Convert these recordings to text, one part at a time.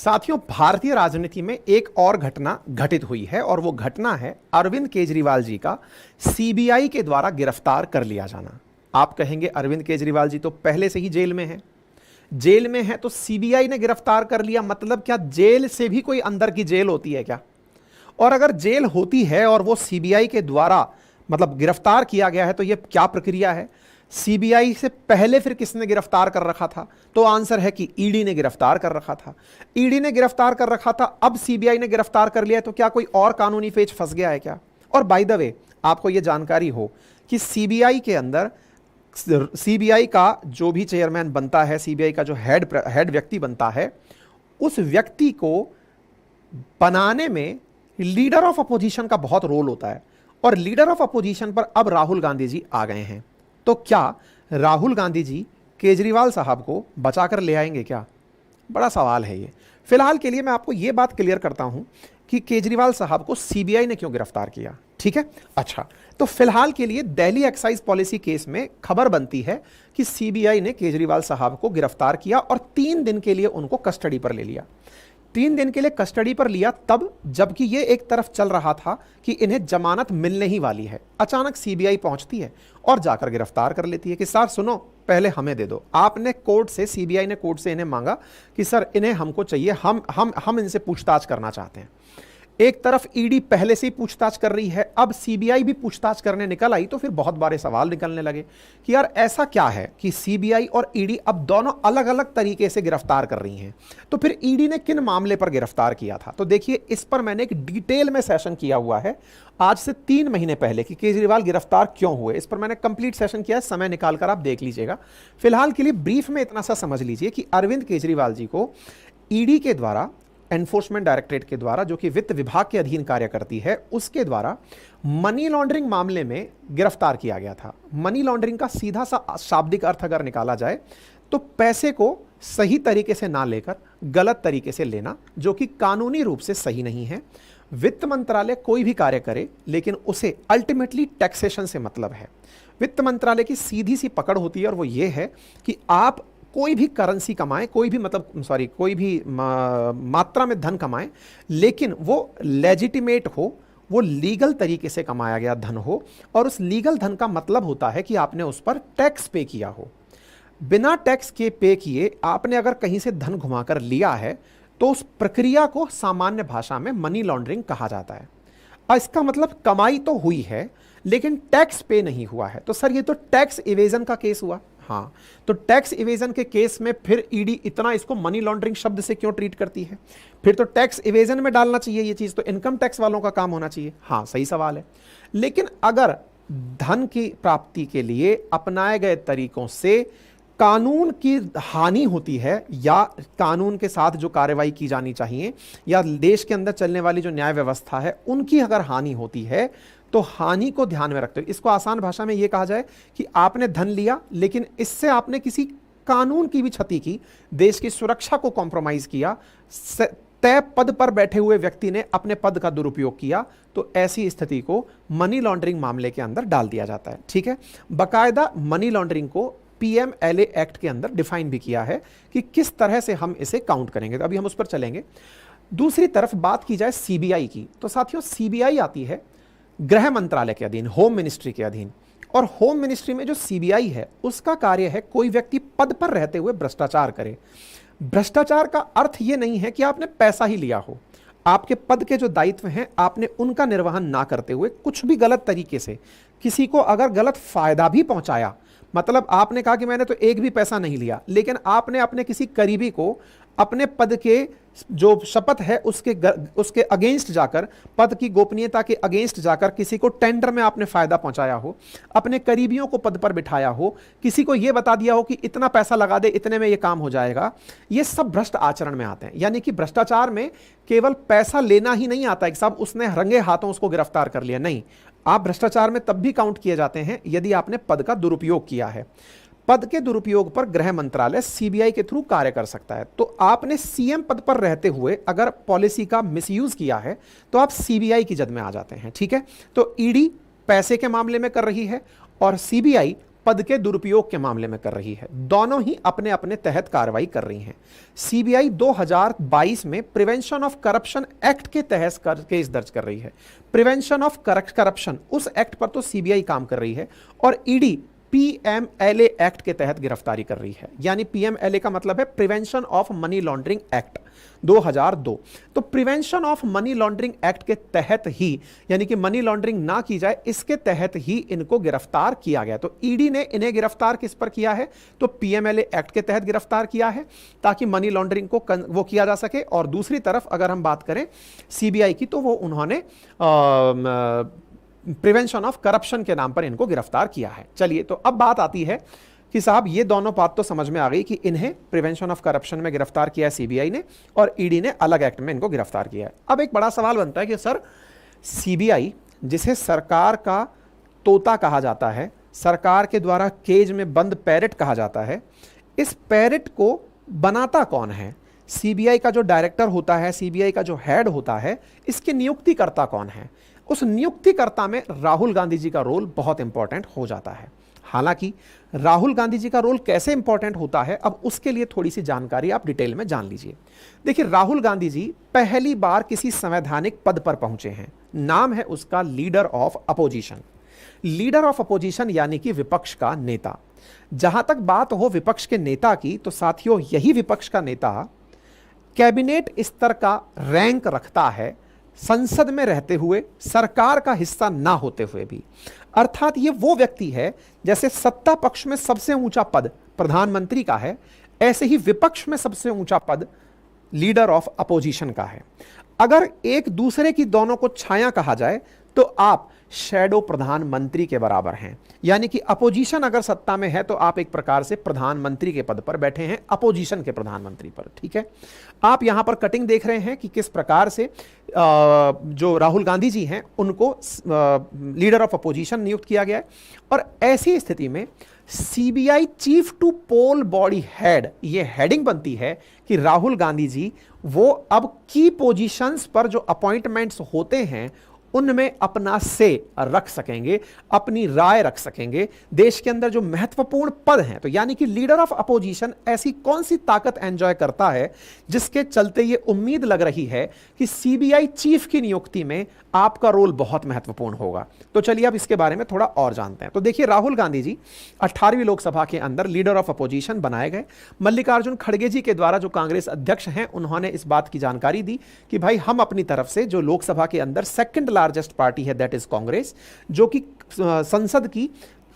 साथियों, भारतीय राजनीति में एक और घटना घटित हुई है और वो घटना है अरविंद केजरीवाल जी का सीबीआई के द्वारा गिरफ्तार कर लिया जाना। आप कहेंगे अरविंद केजरीवाल जी तो पहले से ही जेल में हैं। जेल में है तो सीबीआई ने गिरफ्तार कर लिया, मतलब क्या जेल से भी कोई अंदर की जेल होती है क्या? और अगर जेल होती है और वो सीबीआई के द्वारा मतलब गिरफ्तार किया गया है तो ये क्या प्रक्रिया है? सीबीआई से पहले फिर किसने गिरफ्तार कर रखा था? तो आंसर है कि ईडी ने गिरफ्तार कर रखा था। ईडी ने गिरफ्तार कर रखा था, अब सीबीआई ने गिरफ्तार कर लिया है, तो क्या कोई और कानूनी पेच फंस गया है क्या? और बाय द वे, आपको यह जानकारी हो कि सीबीआई के अंदर सीबीआई का जो भी चेयरमैन बनता है, सीबीआई का जो हेड व्यक्ति बनता है, उस व्यक्ति को बनाने में लीडर ऑफ अपोजिशन का बहुत रोल होता है। और लीडर ऑफ अपोजिशन पर अब राहुल गांधी जी आ गए हैं, तो क्या राहुल गांधी जी केजरीवाल साहब को बचाकर ले आएंगे क्या? बड़ा सवाल है ये। फिलहाल के लिए मैं आपको ये बात क्लियर करता हूं कि केजरीवाल साहब को सीबीआई ने क्यों गिरफ्तार किया, ठीक है? अच्छा, तो फिलहाल के लिए दिल्ली एक्साइज पॉलिसी केस में खबर बनती है कि सीबीआई ने केजरीवाल साहब को गिरफ्तार किया और 3 दिन के लिए उनको कस्टडी पर ले लिया। 3 दिन के लिए कस्टडी पर लिया, तब जबकि ये एक तरफ चल रहा था कि इन्हें जमानत मिलने ही वाली है। अचानक सीबीआई पहुंचती है और जाकर गिरफ्तार कर लेती है कि सर सुनो, पहले हमें दे दो। आपने कोर्ट से, सीबीआई ने कोर्ट से इन्हें मांगा कि सर इन्हें हमको चाहिए, हम इनसे पूछताछ करना चाहते हैं। एक तरफ ईडी पहले से ही पूछताछ कर रही है, अब सीबीआई भी पूछताछ करने निकल आई, तो फिर बहुत बड़े सवाल निकलने लगे कि यार ऐसा क्या है कि सीबीआई और ईडी अब दोनों अलग अलग तरीके से गिरफ्तार कर रही हैं। तो फिर ईडी ने किन मामले पर गिरफ्तार किया था? तो देखिए, इस पर मैंने एक डिटेल में सेशन किया हुआ है आज से 3 महीने पहले कि केजरीवाल गिरफ्तार क्यों हुए। इस पर मैंने कंप्लीट सेशन किया है, समय निकालकर आप देख लीजिएगा। फिलहाल के लिए ब्रीफ में इतना सा समझ लीजिए कि अरविंद केजरीवाल जी को ईडी के द्वारा, एनफोर्समेंट डायरेक्टरेट के द्वारा, जो कि वित्त विभाग के अधीन कार्य करती है, उसके द्वारा मनी लॉन्ड्रिंग मामले में गिरफ्तार किया गया था। मनी लॉन्ड्रिंग का सीधा सा शाब्दिक अर्थ अगर निकाला जाए तो पैसे को सही तरीके से ना लेकर गलत तरीके से लेना, जो कि कानूनी रूप से सही नहीं है। वित्त मंत्रालय कोई भी कार्य करे लेकिन उसे अल्टीमेटली टैक्सेशन से मतलब है। वित्त मंत्रालय की सीधी सी पकड़ होती है और वो ये है कि आप कोई भी करेंसी कमाएं, कोई भी मात्रा में धन कमाएं, लेकिन वो लेजिटिमेट हो, वो लीगल तरीके से कमाया गया धन हो, और उस लीगल धन का मतलब होता है कि आपने उस पर टैक्स पे किया हो। बिना टैक्स के पे किए आपने अगर कहीं से धन घुमाकर लिया है तो उस प्रक्रिया को सामान्य भाषा में मनी लॉन्ड्रिंग कहा जाता है। इसका मतलब कमाई तो हुई है लेकिन टैक्स पे नहीं हुआ है। तो सर ये तो टैक्स इवेजन का केस हुआ। हाँ, तो टैक्स इवेजन के केस में फिर ईडी इतना इसको मनी लॉन्ड्रिंग शब्द से क्यों ट्रीट करती है? फिर तो टैक्स इवेजन में डालना चाहिए ये चीज, तो इनकम टैक्स वालों का काम होना चाहिए। हाँ, सही सवाल है। लेकिन अगर धन की प्राप्ति के लिए अपनाए गए तरीकों से कानून की हानि होती है, या कानून के साथ जो कार्रवाई की जानी चाहिए, या देश के अंदर चलने वाली जो न्याय व्यवस्था है उनकी अगर हानि होती है, तो हानि को ध्यान में रखते हुए, इसको आसान भाषा में यह कहा जाए कि आपने धन लिया लेकिन इससे आपने किसी कानून की भी क्षति की, देश की सुरक्षा को कॉम्प्रोमाइज किया, तय पद पर बैठे हुए व्यक्ति ने अपने पद का दुरुपयोग किया, तो ऐसी स्थिति को मनी लॉन्ड्रिंग मामले के अंदर डाल दिया जाता है। ठीक है, बाकायदा मनी लॉन्ड्रिंग को पीएमएलए एक्ट के अंदर डिफाइन भी किया है कि किस तरह से हम इसे काउंट करेंगे, तो अभी हम उस पर चलेंगे। दूसरी तरफ बात की जाए सीबीआई की, तो साथियों सीबीआई आती है गृह मंत्रालय के अधीन, होम मिनिस्ट्री के अधीन, और होम मिनिस्ट्री में जो सीबीआई है उसका कार्य है कोई व्यक्ति पद पर रहते हुए भ्रष्टाचार करे। भ्रष्टाचार का अर्थ यह नहीं है कि आपने पैसा ही लिया हो, आपके पद के जो दायित्व हैं आपने उनका निर्वहन ना करते हुए कुछ भी गलत तरीके से किसी को अगर गलत फायदा भी पहुंचाया, मतलब आपने कहा कि मैंने तो एक भी पैसा नहीं लिया, लेकिन आपने अपने किसी करीबी को अपने पद के जो शपथ है उसके अगेंस्ट जाकर, पद की गोपनीयता के अगेंस्ट जाकर किसी को टेंडर में आपने फायदा पहुंचाया हो, अपने करीबियों को पद पर बिठाया हो, किसी को यह बता दिया हो कि इतना पैसा लगा दे, इतने में यह काम हो जाएगा, ये सब भ्रष्ट आचरण में आते हैं। यानी कि भ्रष्टाचार में केवल पैसा लेना ही नहीं आता है कि साहब उसने रंगे हाथों उसको गिरफ्तार कर लिया, नहीं। आप भ्रष्टाचार में तब भी काउंट किए जाते हैं यदि आपने पद का दुरुपयोग किया है। पद के दुरुपयोग पर गृह मंत्रालय सीबीआई के थ्रू कार्य कर सकता है। तो आपने सीएम पद पर रहते हुए अगर पॉलिसी का मिसयूज किया है तो आप सीबीआई की जद में आ जाते हैं। ठीक है, तो ईडी पैसे के मामले में कर रही है और सीबीआई पद के दुरुपयोग के मामले में कर रही है। दोनों ही अपने अपने तहत कार्रवाई कर रही हैं। सीबीआई 2022 में प्रिवेंशन ऑफ करप्शन एक्ट के तहत केस दर्ज कर रही है। प्रिवेंशन ऑफ करप्शन उस एक्ट पर तो सीबीआई काम कर रही है और ईडी पीएमएलए एक्ट के तहत गिरफ्तारी कर रही है। यानी पीएमएलए का मतलब है prevention of money laundering act 2002। तो prevention of money laundering act के तहत ही, यानी कि मनी लॉन्ड्रिंग ना की जाए इसके तहत ही इनको गिरफ्तार किया गया। तो ईडी ने इन्हें गिरफ्तार किस पर किया है? तो पीएमएलए एक्ट के तहत गिरफ्तार किया है ताकि मनी लॉन्ड्रिंग को वो किया जा सके। और दूसरी तरफ अगर हम बात करें सीबीआई की, तो वो उन्होंने प्रिवेंशन ऑफ करप्शन के नाम पर इनको गिरफ्तार किया है। चलिए, तो अब बात आती है कि साहब ये दोनों बात तो समझ में आ गई कि इन्हें प्रिवेंशन ऑफ करप्शन में गिरफ्तार किया है सीबीआई ने और ईडी ने अलग एक्ट में इनको गिरफ्तार किया है। अब एक बड़ा सवाल बनता है कि सर सीबीआई, जिसे सरकार का तोता कहा जाता है, सरकार के द्वारा केज में बंद पैरेट कहा जाता है, इस पैरेट को बनाता कौन है? सीबीआई का जो डायरेक्टर होता है, सीबीआई का जो हेड होता है, इसके नियुक्तिकर्ता कौन है? उस नियुक्तिकर्ता में राहुल गांधी जी का रोल बहुत इंपॉर्टेंट हो जाता है। हालांकि राहुल गांधी जी का रोल कैसे इंपॉर्टेंट होता है, अब उसके लिए थोड़ी सी जानकारी आप डिटेल में जान लीजिए। देखिए, राहुल गांधी जी पहली बार किसी संवैधानिक पद पर पहुंचे हैं। नाम है उसका leader of opposition. Leader of opposition यानी कि विपक्ष का नेता। जहां तक बात हो विपक्ष के नेता की, तो साथियों यही विपक्ष का नेता कैबिनेट स्तर का रैंक रखता है, संसद में रहते हुए, सरकार का हिस्सा ना होते हुए भी। अर्थात ये वो व्यक्ति है, जैसे सत्ता पक्ष में सबसे ऊंचा पद प्रधानमंत्री का है, ऐसे ही विपक्ष में सबसे ऊंचा पद लीडर ऑफ अपोजिशन का है। अगर एक दूसरे की दोनों को छाया कहा जाए तो आप शैडो प्रधानमंत्री के बराबर हैं। यानी कि अपोजिशन अगर सत्ता में है तो आप एक प्रकार से प्रधानमंत्री के पद पर बैठे हैं, अपोजिशन के प्रधानमंत्री पर। ठीक है, आप यहां पर कटिंग देख रहे हैं कि किस प्रकार से जो राहुल गांधी जी हैं उनको लीडर ऑफ अपोजिशन नियुक्त किया गया है। और ऐसी स्थिति में CBI chief to poll body head, ये हेडिंग बनती है कि राहुल गांधी जी वो अब की पोजीशंस पर जो अपॉइंटमेंट्स होते हैं उनमें अपना से रख सकेंगे, अपनी राय रख सकेंगे। देश के अंदर जो महत्वपूर्ण पद हैं, तो यानी कि लीडर ऑफ अपोजिशन ऐसी कौन सी ताकत एंजॉय करता है जिसके चलते ये उम्मीद लग रही है कि सीबीआई चीफ की नियुक्ति में आपका रोल बहुत महत्वपूर्ण होगा। तो चलिए अब इसके बारे में थोड़ा और जानते हैं। तो देखिए, राहुल गांधी जी 18वीं लोकसभा के अंदर लीडर ऑफ अपोजिशन बनाए गए। मल्लिकार्जुन खड़गे जी के द्वारा, जो कांग्रेस अध्यक्ष हैं, उन्होंने इस बात की जानकारी दी कि भाई हम अपनी तरफ से जो लोकसभा के अंदर सेकंड लार्जेस्ट पार्टी है दैट इज कांग्रेस, जो कि संसद की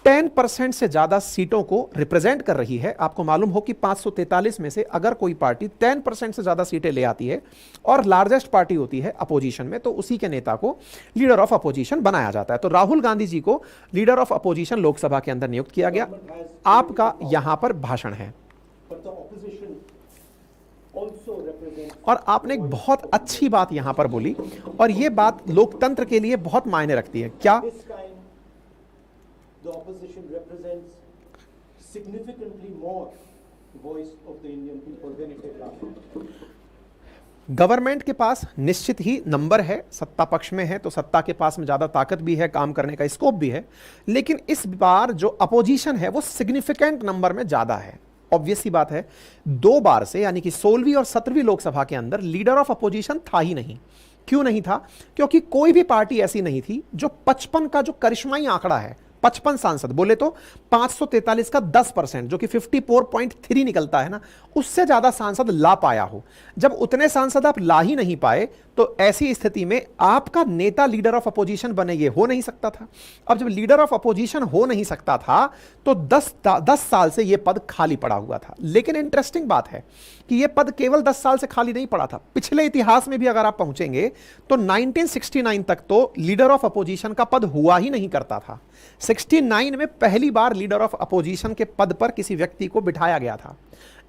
10% से ज्यादा सीटों को रिप्रेजेंट कर रही है। आपको मालूम हो कि 543 में से अगर कोई पार्टी 10% से ज्यादा सीटें ले आती है और लार्जेस्ट पार्टी होती है अपोजिशन में, तो उसी के नेता को लीडर ऑफ अपोजिशन बनाया जाता है। तो राहुल गांधी जी को लीडर ऑफ अपोजिशन लोकसभा के अंदर नियुक्त किया गया। आपका यहां पर भाषण है और आपने एक बहुत अच्छी बात यहां पर बोली और यह बात लोकतंत्र के लिए बहुत मायने रखती है। क्या? The opposition represents significantly more voice of the Indian people than it did last time. Government के पास निश्चित ही नंबर है, सत्ता पक्ष में है तो सत्ता के पास में ज्यादा ताकत भी है, काम करने का स्कोप भी है, लेकिन इस बार जो अपोजिशन है वो सिग्निफिकेंट नंबर में ज्यादा है। ऑब्वियस सी बात है, 2 बार से यानी कि 16वीं और 17वीं लोकसभा के अंदर लीडर ऑफ अपोजिशन था ही नहीं। क्यों नहीं था? क्योंकि कोई भी पार्टी ऐसी नहीं थी जो 55 का जो करिश्माई आंकड़ा है, 55 सांसद बोले तो 543 का 10%, जो कि 54.3 निकलता है ना, उससे ज्यादा सांसद ला पाया हो। जब उतने सांसद आप ला ही नहीं पाए तो ऐसी स्थिति में आपका नेता लीडर ऑफ अपोजिशन बने, ये हो नहीं सकता था। अब जब लीडर ऑफ अपोजिशन हो नहीं सकता था तो 10 साल से यह पद खाली पड़ा हुआ था। लेकिन इंटरेस्टिंग बात है कि यह पद केवल 10 साल से खाली नहीं पड़ा था। पिछले इतिहास में भी अगर आप पहुंचेंगे तो 1969 तक तो लीडर ऑफ अपोजिशन का पद हुआ ही नहीं करता था। 69 में पहली बार लीडर ऑफ अपोजिशन के पद पर किसी व्यक्ति को बिठाया गया था।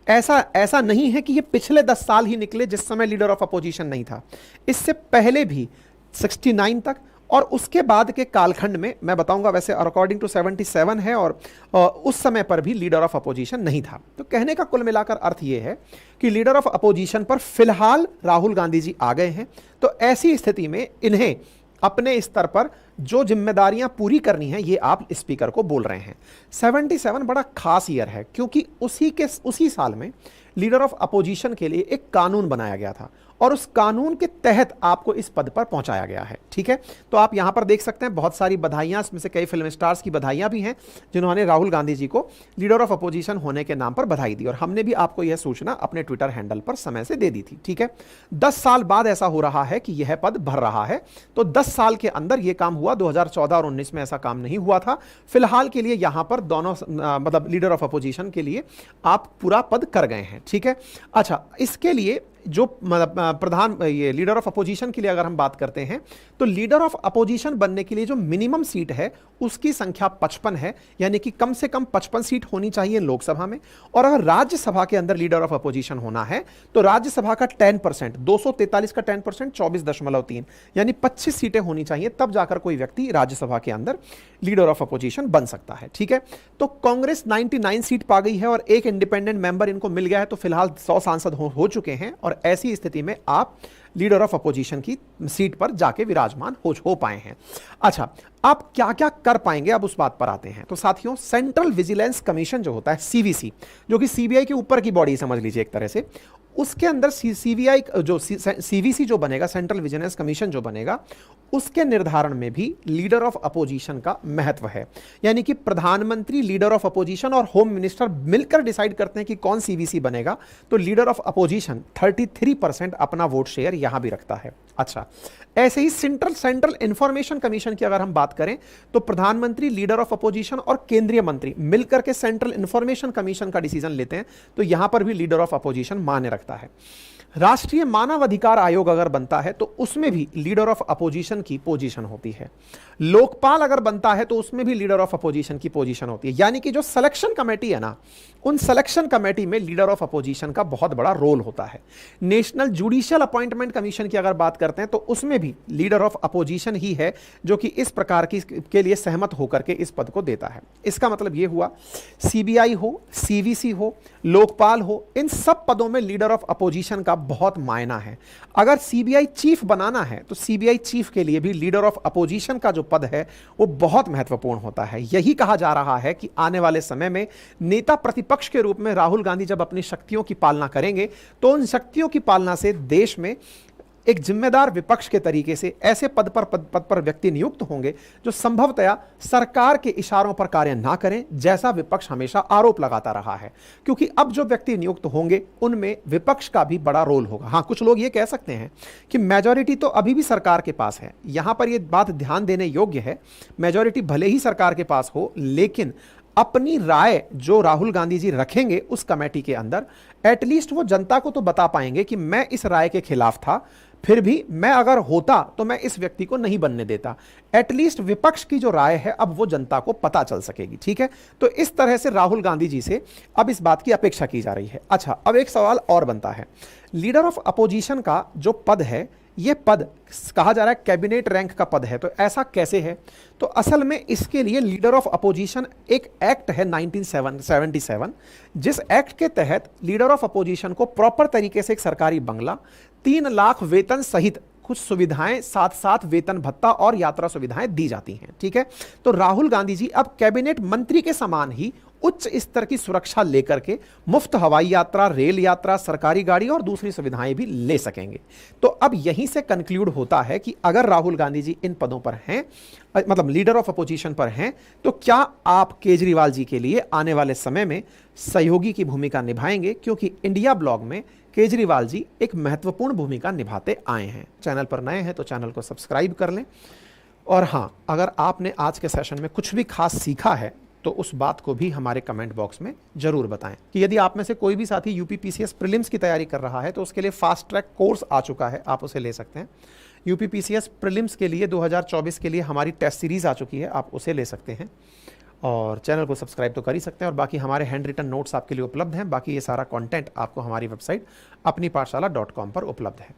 ऐसा नहीं है कि ये पिछले 10 साल ही निकले जिस समय लीडर ऑफ अपोजिशन नहीं था। इससे पहले भी 69 तक और उसके बाद के कालखंड में मैं बताऊंगा, वैसे अकॉर्डिंग टू 77 है और उस समय पर भी लीडर ऑफ अपोजिशन नहीं था। तो कहने का कुल मिलाकर अर्थ यह है कि लीडर ऑफ अपोजिशन पर फिलहाल राहुल गांधी जी आ गए हैं। तो ऐसी स्थिति में इन्हें अपने स्तर पर जो जिम्मेदारियां पूरी करनी है ये आप स्पीकर को बोल रहे हैं। 77 बड़ा खास ईयर है क्योंकि उसी साल में लीडर ऑफ अपोजिशन के लिए एक कानून बनाया गया था और उस कानून के तहत आपको इस पद पर पहुंचाया गया है। ठीक है, तो आप यहां पर देख सकते हैं बहुत सारी बधाइयां, इसमें से कई फिल्म स्टार्स की बधाइयां भी हैं जिन्होंने राहुल गांधी जी को लीडर ऑफ अपोजिशन होने के नाम पर बधाई दी और हमने भी आपको यह सूचना अपने ट्विटर हैंडल पर समय से दे दी थी। ठीक है, 10 साल बाद ऐसा हो रहा है कि यह पद भर रहा है, तो 10 साल के अंदर यह काम हुआ। 2014 और 19 में ऐसा काम नहीं हुआ था। फिलहाल के लिए यहां पर दोनों मतलब लीडर ऑफ अपोजिशन के लिए आप पूरा पद कर गए हैं। ठीक है, अच्छा, इसके लिए जो ये लीडर ऑफ अपोजिशन के लिए अगर हम बात करते हैं तो लीडर ऑफ अपोजिशन बनने के लिए जो मिनिमम सीट है उसकी संख्या 55 है, यानी कि कम से कम 55 सीट होनी चाहिए लोकसभा में। और अगर राज्यसभा के अंदर लीडर ऑफ अपोजिशन होना है तो राज्यसभा का 10%, 243 का 10% 24.3 यानी 25 सीटें होनी चाहिए, तब जाकर कोई व्यक्ति राज्यसभा के अंदर लीडर ऑफ अपोजिशन बन सकता है। ठीक है, तो कांग्रेस 99 सीट पा गई है और एक इंडिपेंडेंट मेंबर इनको मिल गया है, तो फिलहाल 100 सांसद हो चुके हैं और ऐसी स्थिति में आप लीडर ऑफ अपोजिशन की सीट पर जाके विराजमान हो पाए हैं। अच्छा, आप क्या क्या कर पाएंगे, अब उस बात पर आते हैं। तो साथियों, सेंट्रल विजिलेंस कमीशन जो होता है सीवीसी, जो कि सीबीआई के ऊपर की बॉडी समझ लीजिए एक तरह से, उसके अंदर सीबीआई जो सीवीसी जो बनेगा, सेंट्रल विजिलेंस कमीशन जो बनेगा, उसके निर्धारण में भी लीडर ऑफ अपोजिशन का महत्व है। यानी कि प्रधानमंत्री, लीडर ऑफ अपोजिशन और होम मिनिस्टर मिलकर डिसाइड करते हैं कि कौन सीवीसी बनेगा, तो लीडर ऑफ अपोजिशन 33% अपना वोट शेयर यहां भी रखता है। अच्छा, ऐसे ही सेंट्रल इंफॉर्मेशन कमीशन की अगर हम बात करें तो प्रधानमंत्री, लीडर ऑफ अपोजिशन और केंद्रीय मंत्री मिलकर के सेंट्रल इंफॉर्मेशन कमीशन का डिसीजन लेते हैं, तो यहां पर भी लीडर ऑफ अपोजिशन मान्य रखता है। राष्ट्रीय मानव अधिकार आयोग अगर बनता है तो उसमें भी लीडर ऑफ अपोजिशन की पोजीशन होती है। लोकपाल अगर बनता है तो उसमें भी लीडर ऑफ अपोजिशन की पोजीशन होती है। यानी कि जो सिलेक्शन कमेटी है ना, उन सिलेक्शन कमेटी में लीडर ऑफ अपोजिशन का बहुत बड़ा रोल होता है। नेशनल जुडिशियल अपॉइंटमेंट कमीशन की अगर बात करते हैं तो उसमें भी लीडर ऑफ अपोजिशन ही है जो कि इस प्रकार की के लिए सहमत होकर के इस पद को देता है। इसका मतलब यह हुआ, सीबीआई हो, सीवीसी हो, लोकपाल हो, इन सब पदों में लीडर ऑफ अपोजिशन का बहुत मायना है। अगर सीबीआई चीफ बनाना है तो सीबीआई चीफ के लिए भी लीडर ऑफ अपोजिशन का जो पद है वो बहुत महत्वपूर्ण होता है। यही कहा जा रहा है कि आने वाले समय में नेता प्रतिपक्ष के रूप में राहुल गांधी जब अपनी शक्तियों की पालना करेंगे तो उन शक्तियों की पालना से देश में एक जिम्मेदार विपक्ष के तरीके से ऐसे पद पर व्यक्ति नियुक्त होंगे जो संभवतया सरकार के इशारों पर कार्य ना करें, जैसा विपक्ष हमेशा आरोप लगाता रहा है। क्योंकि अब जो व्यक्ति नियुक्त होंगे उनमें विपक्ष का भी बड़ा रोल होगा। हाँ, कुछ लोग ये कह सकते हैं कि मेजॉरिटी तो अभी भी सरकार के पास है। यहां पर यह बात ध्यान देने योग्य है, मेजॉरिटी भले ही सरकार के पास हो, लेकिन अपनी राय जो राहुल गांधी जी रखेंगे उस कमेटी के अंदर, एटलीस्ट वो जनता को तो बता पाएंगे कि मैं इस राय के खिलाफ था, फिर भी मैं अगर होता तो मैं इस व्यक्ति को नहीं बनने देता। एटलीस्ट विपक्ष की जो राय है अब वो जनता को पता चल सकेगी। ठीक है, तो इस तरह से राहुल गांधी जी से अब इस बात की अपेक्षा की जा रही है। अच्छा, अब एक सवाल और बनता है, लीडर ऑफ अपोजिशन का जो पद है, यह पद कहा जा रहा है कैबिनेट रैंक का पद है, तो ऐसा कैसे है? तो असल में इसके लिए लीडर ऑफ अपोजिशन एक एक्ट है 1977, जिस एक्ट के तहत लीडर ऑफ अपोजिशन को प्रॉपर तरीके से एक सरकारी बंगला, 3 लाख वेतन सहित कुछ सुविधाएं, साथ साथ वेतन भत्ता और यात्रा सुविधाएं दी जाती हैं। ठीक है, तो राहुल गांधी जी अब कैबिनेट मंत्री के समान ही उच्च स्तर की सुरक्षा लेकर के मुफ्त हवाई यात्रा, रेल यात्रा, सरकारी गाड़ी और दूसरी सुविधाएं भी ले सकेंगे। तो अब यहीं से कंक्लूड होता है कि अगर राहुल गांधी जी इन पदों पर हैं, मतलब लीडर ऑफ अपोजिशन पर हैं, तो क्या आप केजरीवाल जी के लिए आने वाले समय में सहयोगी की भूमिका निभाएंगे? क्योंकि इंडिया ब्लॉग में केजरीवाल जी एक महत्वपूर्ण भूमिका निभाते आए हैं। चैनल पर नए हैं तो चैनल को सब्सक्राइब कर लें। और हाँ, अगर आपने आज के सेशन में कुछ भी खास सीखा है तो उस बात को भी हमारे कमेंट बॉक्स में जरूर बताएं। कि यदि आप में से कोई भी साथी यूपीपीसीएस प्रीलिम्स की तैयारी कर रहा है तो उसके लिए फास्ट ट्रैक कोर्स आ चुका है, आप उसे ले सकते हैं। यूपीपीसीएस प्रीलिम्स के लिए 2024 के लिए हमारी टेस्ट सीरीज आ चुकी है, आप उसे ले सकते हैं। और चैनल को सब्सक्राइब तो कर ही सकते हैं। और बाकी हमारे हैंड रिटन नोट्स आपके लिए उपलब्ध हैं। बाकी ये सारा कंटेंट आपको हमारी वेबसाइट अपनीपाठशाला.com पर उपलब्ध है।